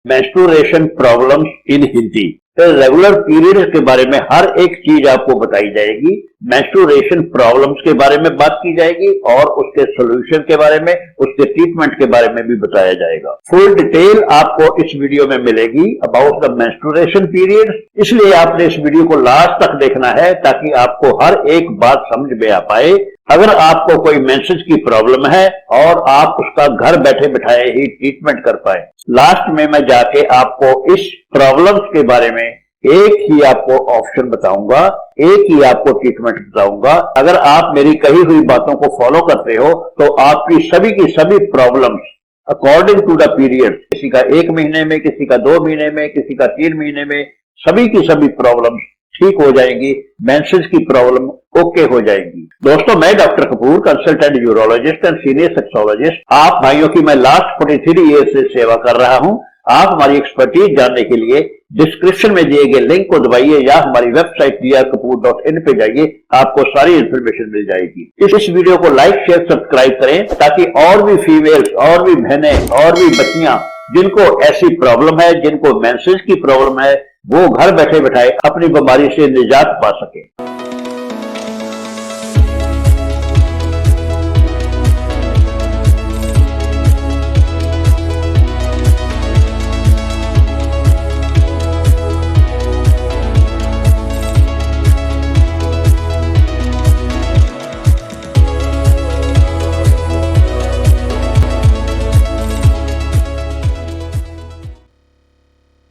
Menstruation problems in Hindi. Regular periods के बारे में हर एक चीज आपको बताई जाएगी। मेंस्ट्रुएशन प्रॉब्लम्स के बारे में बात की जाएगी और उसके सॉल्यूशन के बारे में, उसके ट्रीटमेंट के बारे में भी बताया जाएगा। फुल डिटेल आपको इस वीडियो में मिलेगी अबाउट द मेंस्ट्रुएशन पीरियड। इसलिए आपने इस वीडियो को लास्ट तक देखना है ताकि आपको हर एक बात समझ में आ पाए। अगर आपको कोई मेंसेस की प्रॉब्लम है और आप उसका घर बैठे बिठाए ही ट्रीटमेंट कर पाए, लास्ट में मैं जाके आपको इस प्रॉब्लम्स के बारे में एक ही आपको ऑप्शन बताऊंगा, एक ही आपको ट्रीटमेंट बताऊंगा। अगर आप मेरी कही हुई बातों को फॉलो करते हो तो आपकी सभी की सभी problems according to the period, किसी का 1 महीने में, किसी का 2 महीने में, किसी का 3 महीने में, सभी की सभी प्रॉब्लम्स ठीक हो जाएंगी। मेंसेस की प्रॉब्लम ओके हो जाएगी। दोस्तों, मैं doctor Kapoor, consultant urologist and senior sexologist, आप भाइयों की मैं लास्ट 43 ईयर से सेवा कर रहा हूं। आप हमारी एक्सपर्टीज जानने के लिए डिस्क्रिप्शन में दिए गए लिंक को दबाइए या हमारी वेबसाइट drkapoor.in पे जाइए, आपको सारी इंफॉर्मेशन मिल जाएगी। इस वीडियो को लाइक, शेयर, सब्सक्राइब करें ताकि और भी फीमेल्स, और भी बहनें, और भी बच्चियां जिनको ऐसी प्रॉब्लम है, जिनको मेंसेस की प्रॉब्लम है, वो घर बैठे बैठाए अपनी बीमारी से निजात पा सके।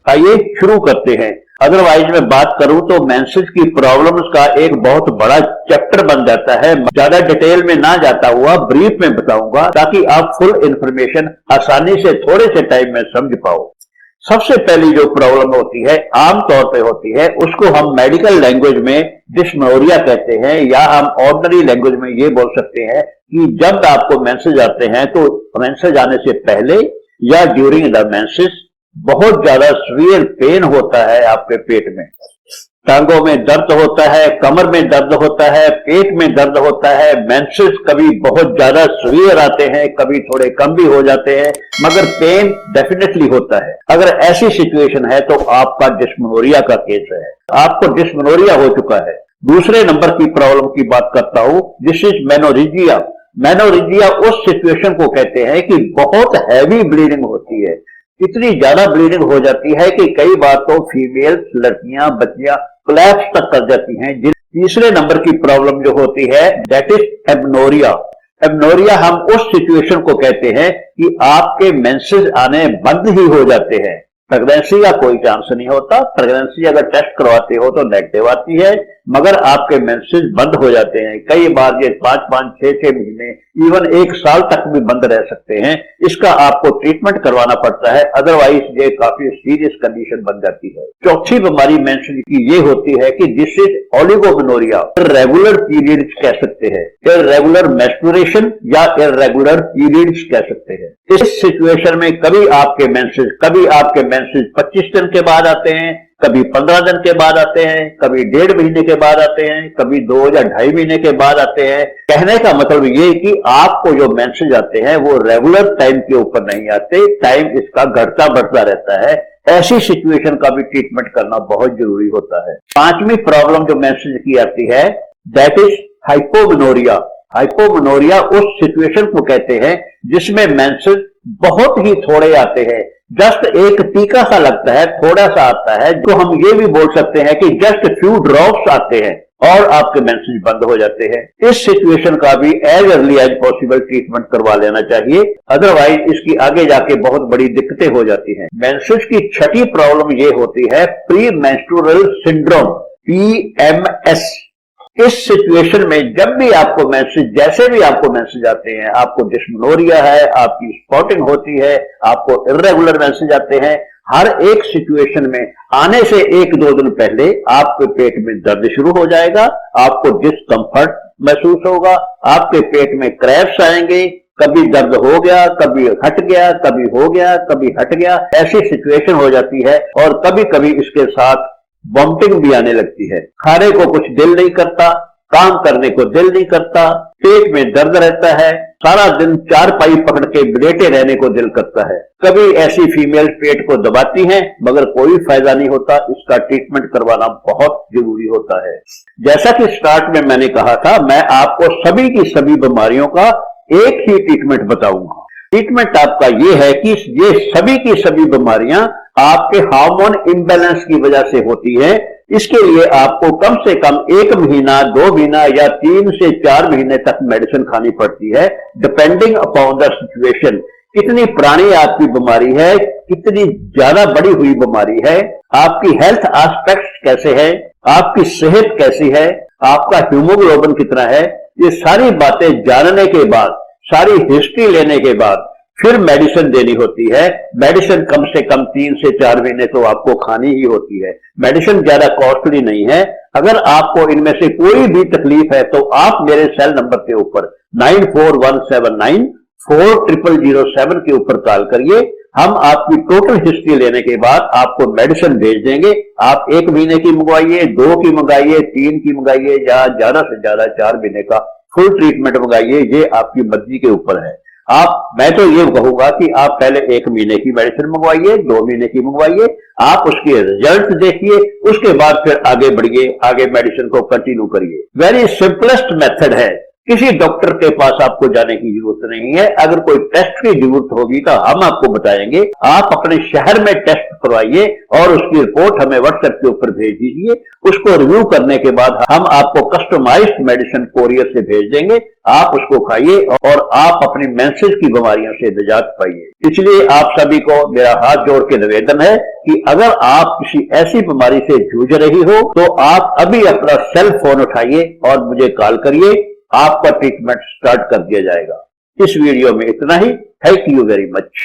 आइए शुरू करते हैं। अदरवाइज मैं बात करूं तो मेंसेस की प्रॉब्लम्स का एक बहुत बड़ा चैप्टर बन जाता है। ज्यादा डिटेल में ना जाता हुआ ब्रीफ में बताऊंगा ताकि आप फुल इंफॉर्मेशन आसानी से थोड़े से टाइम में समझ पाओ। सबसे पहली जो प्रॉब्लम होती है, आमतौर पे होती है, उसको हम मेडिकल लैंग्वेज में डिस्मेनोरिया कहते हैं, या हम ऑर्डिनरी लैंग्वेज में ये बोल सकते हैं कि जब आपको मेंसेस आते हैं तो मेंसेस आने से पहले या ड्यूरिंग द मेंसेस बहुत ज्यादा सीवियर पेन होता है। आपके पेट में, टांगों में दर्द होता है, कमर में दर्द होता है, पेट में दर्द होता है। मेंसेस कभी बहुत ज्यादा सीवियर आते हैं, कभी थोड़े कम भी हो जाते हैं, मगर पेन डेफिनेटली होता है। अगर ऐसी सिचुएशन है तो आपका डिस्मेनोरिया का केस है, आपको डिस्मेनोरिया हो चुका है। दूसरे नंबर की प्रॉब्लम की बात करता हूं, दिस इज मेनोरेजिया। मेनोरेजिया उस सिचुएशन को कहते हैं कि बहुत हैवी ब्लीडिंग होती है, इतनी ज्यादा ब्लीडिंग हो जाती है कि कई बार तो फीमेल्स, लड़कियां, बच्चियां कोलैप्स तक कर जाती हैं। तीसरे नंबर की प्रॉब्लम जो होती है, दैट इज एबनोरिया। एबनोरिया हम उस सिचुएशन को कहते हैं कि आपके मेंसेस आने बंद ही हो जाते हैं। प्रेगनेंसी का कोई चांस नहीं होता। प्रेगनेंसी अगर टेस्ट करवाते हो तो नेगेटिव आती है, मगर आपके मेंसेस बंद हो जाते हैं। कई बार ये 5-5, 6-6 महीने, इवन 1 साल तक भी बंद रह सकते हैं। इसका आपको ट्रीटमेंट करवाना पड़ता है, अदरवाइज ये काफी सीरियस कंडीशन बन जाती है। चौथी बीमारी मेंसेस की ये होती है कि this is oligomenorrhoea. Irregular periods कह सकते हैं, इर्रेगुलर मेंस्ट्रुएशन या इर्रेगुलर पीरियड्स कह सकते हैं। इस सिचुएशन में कभी आपके मेंसेस 25 दिन के बाद आते हैं, कभी 15 दिन के बाद आते हैं, कभी 1.5 महीने के बाद आते हैं, कभी 2 या 2.5 महीने के बाद आते हैं। कहने का मतलब ये कि आपको जो मेंसेस आते हैं वो रेगुलर टाइम के ऊपर नहीं आते, टाइम इसका घटता बढ़ता रहता है। ऐसी सिचुएशन का भी ट्रीटमेंट करना बहुत जरूरी होता है। 5वीं प्रॉब्लम जो मेंसेस की आती है, दैट इज हाइपोमेनोरिया। हाइपोमेनोरिया उस सिचुएशन को कहते हैं जिसमें मेंसेस बहुत ही थोड़े आते हैं, जस्ट एक टीका सा लगता है, थोड़ा सा आता है, जो हम ये भी बोल सकते हैं कि जस्ट फ्यू ड्रॉप्स आते हैं और आपके मेंसेस बंद हो जाते हैं। इस सिचुएशन का भी as early as possible treatment करवा लेना चाहिए, अदरवाइज इसकी आगे जाके बहुत बड़ी दिक्कतें हो जाती हैं। मेंसेस की 6ठी प्रॉब्लम ये होती है प्री मेंस्ट्रुअल सिंड्रोम, PMS। इस सिचुएशन में जब भी आपको मेंसेस, जैसे भी आपको मेंसेस आते हैं, आपको डिस्मेनोरिया है, आपकी स्पॉटिंग होती है, आपको इर्रेगुलर मेंसेस आते हैं, हर एक सिचुएशन में आने से 1-2 दिन पहले आपके पेट में दर्द शुरू हो जाएगा, आपको डिस्कंफर्ट महसूस होगा, आपके पेट में क्रैम्प्स आएंगे, कभी दर्द हो गया, कभी हट गया, कभी हो गया, कभी हट गया, ऐसी सिचुएशन हो जाती है। और कभी कभी इसके साथ वॉमिटिंग भी आने लगती है। खाने को कुछ दिल नहीं करता, काम करने को दिल नहीं करता, पेट में दर्द रहता है, सारा दिन चारपाई पकड़ के लेटे रहने को दिल करता है। कभी ऐसी फीमेल पेट को दबाती हैं मगर कोई फायदा नहीं होता, इसका ट्रीटमेंट करवाना बहुत जरूरी होता है। जैसा कि स्टार्ट में मैंने कहा था, मैं आपको सभी की सभी बीमारियों का एक ही ट्रीटमेंट बताऊंगा। ट्रीटमेंट आपका ये है कि ये सभी की सभी बीमारियां आपके हार्मोन इम्बैलेंस की वजह से होती है। इसके लिए आपको कम से कम 1 महीना, 2 महीना या 3 से 4 महीने तक मेडिसिन खानी पड़ती है, डिपेंडिंग अपॉन द सिचुएशन। कितनी पुरानी आपकी बीमारी है, कितनी ज्यादा बड़ी हुई बीमारी है, आपकी हेल्थ एस्पेक्ट्स कैसे है, आपकी सेहत कैसी है, आपका हीमोग्लोबिन कितना है, ये सारी बातें जानने के बाद, सारी हिस्ट्री लेने के बाद फिर मेडिसिन देनी होती है। मेडिसिन कम से कम 3 से 4 महीने तो आपको खानी ही होती है। मेडिसिन ज्यादा कॉस्टली नहीं है। अगर आपको इनमें से कोई भी तकलीफ है तो आप मेरे सेल नंबर के ऊपर 9417940007 के ऊपर कॉल करिए। हम आपकी टोटल हिस्ट्री लेने के बाद आपको मेडिसिन भेज देंगे। आप 1 महीने की मंगवाइए, 2 की मंगाइए, 3 की मंगाइए या ज्यादा से ज्यादा 4 महीने का फुल ट्रीटमेंट मंगाइए, ये आपकी मर्जी के ऊपर है। मैं तो ये कहूंगा कि आप पहले 1 महीने की मेडिसिन मंगवाइए, 2 महीने की मंगवाइए, आप उसके रिजल्ट देखिए, उसके बाद फिर आगे बढ़िए, आगे मेडिसिन को कंटिन्यू करिए। वेरी सिंपलेस्ट मेथड है, किसी डॉक्टर के पास आपको जाने की जरूरत नहीं है। अगर कोई टेस्ट की जरूरत होगी तो हम आपको बताएंगे। आप अपने शहर में टेस्ट करवाइए और उसकी रिपोर्ट हमें व्हाट्सएप के ऊपर भेज दीजिए। उसको रिव्यू करने के बाद हम आपको कस्टमाइज्ड मेडिसिन कोरियर से भेज देंगे। आप उसको खाइए और आप अपनी मेंसेस की बीमारियों से निजात पाइए। इसलिए आप सभी को मेरा हाथ जोड़ के निवेदन है कि अगर आप किसी ऐसी बीमारी से जूझ रही हो तो आप अभी अपना सेल फोन उठाइए और मुझे कॉल करिए। आपका ट्रीटमेंट स्टार्ट कर दिया जाएगा। इस वीडियो में इतना ही। Thank you very much.